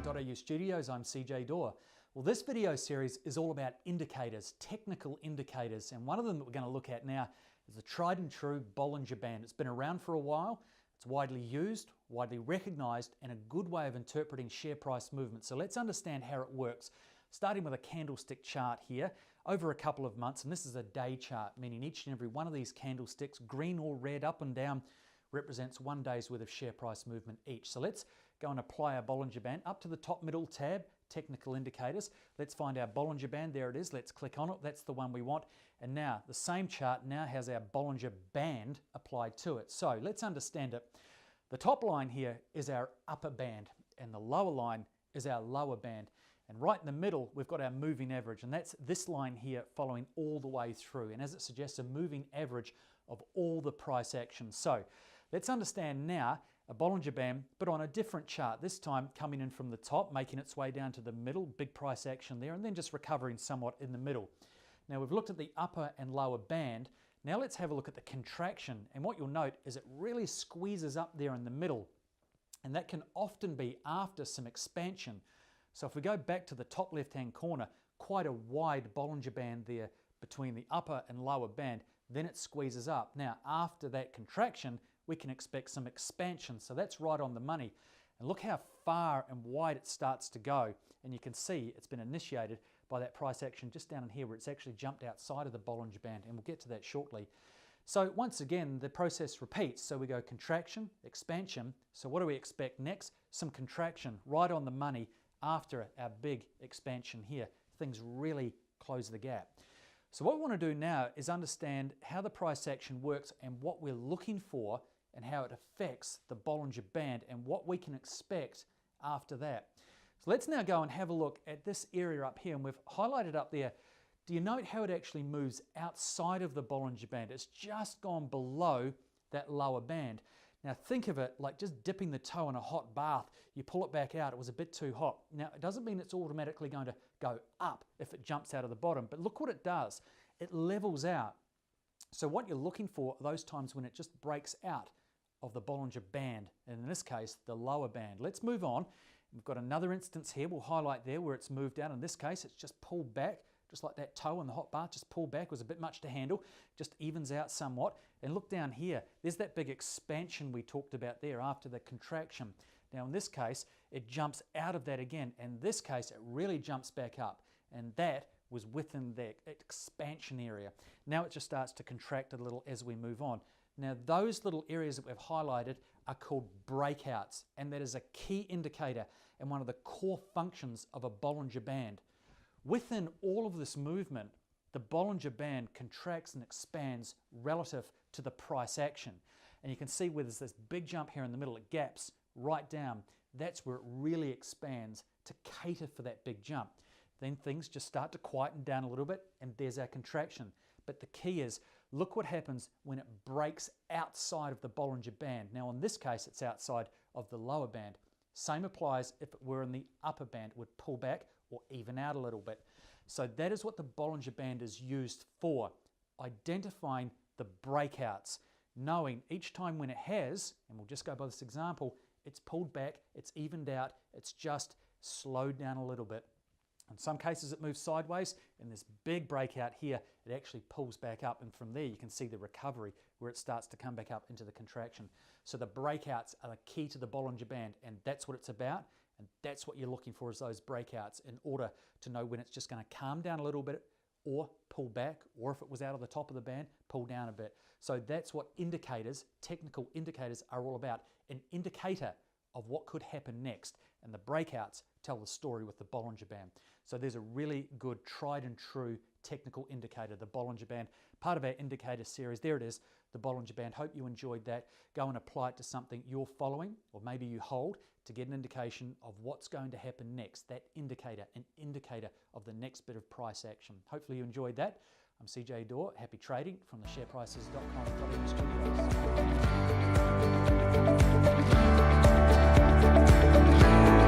SharePrices.com.au studios. I'm CJ Dore. Well, this video series is all about indicators, technical indicators, and one of them that we're going to look at now is the tried and true Bollinger Band. It's been around for a while, it's widely used, widely recognized, and a good way of interpreting share price movement. So let's understand how it works, starting with a candlestick chart here over a couple of months, and this is a day chart, meaning each and every one of these candlesticks, green or red, up and down, represents 1 day's worth of share price movement each. So let's go and apply our Bollinger Band up to the top middle tab, technical indicators. Let's find our Bollinger Band. There it is. Let's click on it. That's the one we want. And now the same chart now has our Bollinger Band applied to it. So let's understand it. The top line here is our upper band and the lower line is our lower band. And right in the middle, we've got our moving average, and that's this line here following all the way through. And as it suggests, a moving average of all the price actions. So let's understand now a Bollinger Band, but on a different chart, this time coming in from the top, making its way down to the middle, big price action there, and then just recovering somewhat in the middle. Now we've looked at the upper and lower band. Now let's have a look at the contraction. And what you'll note is it really squeezes up there in the middle. And that can often be after some expansion. So if we go back to the top left-hand corner, quite a wide Bollinger Band there between the upper and lower band, then it squeezes up. Now, after that contraction, we can expect some expansion. So that's right on the money. And look how far and wide it starts to go. And you can see it's been initiated by that price action just down in here where it's actually jumped outside of the Bollinger Band. And we'll get to that shortly. So once again, the process repeats. So we go contraction, expansion. So what do we expect next? Some contraction right on the money after our big expansion here. Things really close the gap. So what we want to do now is understand how the price action works and what we're looking for and how it affects the Bollinger Band and what we can expect after that. So let's now go and have a look at this area up here, and we've highlighted up there. Do you note how it actually moves outside of the Bollinger Band? It's just gone below that lower band. Now think of it like just dipping the toe in a hot bath. You pull it back out, it was a bit too hot. Now it doesn't mean it's automatically going to go up if it jumps out of the bottom, but look what it does. It levels out. So what you're looking for are those times when it just breaks out of the Bollinger Band, and in this case, the lower band. Let's move on. We've got another instance here. We'll highlight there where it's moved out. In this case, it's just pulled back, just like that toe in the hot bath, just pulled back. It was a bit much to handle, just evens out somewhat. And look down here, there's that big expansion we talked about there after the contraction. Now in this case, it jumps out of that again. In this case, it really jumps back up. And that was within the expansion area. Now it just starts to contract a little as we move on. Now those little areas that we've highlighted are called breakouts, and that is a key indicator and one of the core functions of a Bollinger Band. Within all of this movement, the Bollinger Band contracts and expands relative to the price action. And you can see where there's this big jump here in the middle, it gaps right down. That's where it really expands to cater for that big jump. Then things just start to quieten down a little bit, and there's our contraction. But the key is, look what happens when it breaks outside of the Bollinger Band. Now in this case, it's outside of the lower band. Same applies if it were in the upper band, it would pull back or even out a little bit. So that is what the Bollinger Band is used for, identifying the breakouts, knowing each time when it has, and we'll just go by this example, it's pulled back, it's evened out, it's just slowed down a little bit. In some cases it moves sideways. In this big breakout here, it actually pulls back up, and from there you can see the recovery where it starts to come back up into the contraction. So the breakouts are the key to the Bollinger Band, and that's what it's about, and that's what you're looking for, is those breakouts, in order to know when it's just going to calm down a little bit or pull back, or if it was out of the top of the band, pull down a bit. So that's what indicators, technical indicators, are all about, an indicator of what could happen next, and the breakouts tell the story with the Bollinger Band. So there's a really good tried and true technical indicator, the Bollinger Band, part of our indicator series. There it is, the Bollinger Band. Hope you enjoyed that. Go and apply it to something you're following, or maybe you hold, to get an indication of what's going to happen next, that indicator, an indicator of the next bit of price action. Hopefully you enjoyed that. I'm CJ Dore, happy trading from the SharePrices.com.au studios.